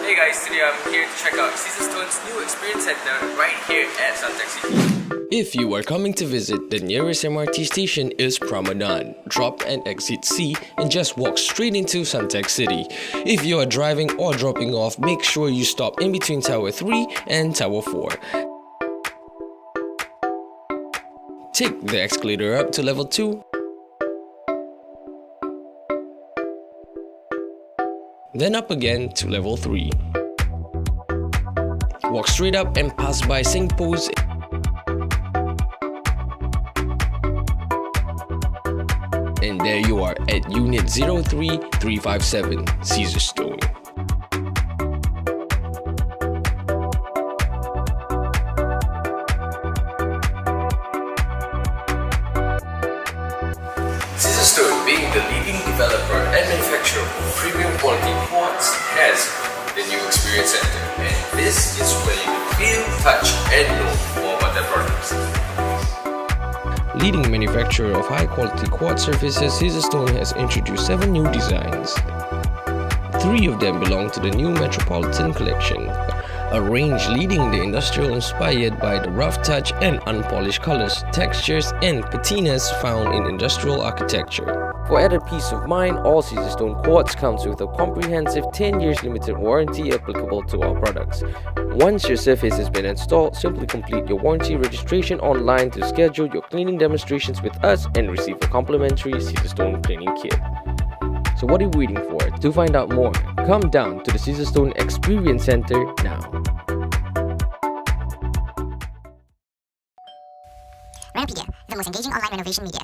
Hey guys, today I'm here to check out Caesarstone's new experience center right here at Suntec City. If you are coming to visit, the nearest MRT station is Promenade. Drop and exit C and just walk straight into Suntec City. If you are driving or dropping off, make sure you stop in between Tower 3 and Tower 4. Take the escalator up to level 2. Then up again to level 3. Walk straight up and pass by SingPost. And there you are at Unit 03357, Caesarstone. Caesarstone, being the leading developer and manufacturer of premium quality quartz, has the new experience center, and this is where you can feel, touch, and know more about their products. Leading manufacturer of high-quality quartz surfaces, Caesarstone has introduced 7 new designs. 3 of them belong to the new Metropolitan Collection, a range leading the industrial inspired by the rough touch and unpolished colors, textures, and patinas found in industrial architecture. For added peace of mind, all Caesarstone quartz comes with a comprehensive 10 years limited warranty applicable to our products. Once your surface has been installed, simply complete your warranty registration online to schedule your cleaning demonstrations with us and receive a complimentary Caesarstone cleaning kit. So what are you waiting for? To find out more, come down to the Caesarstone Experience Center now. Renopedia, the most engaging online renovation media.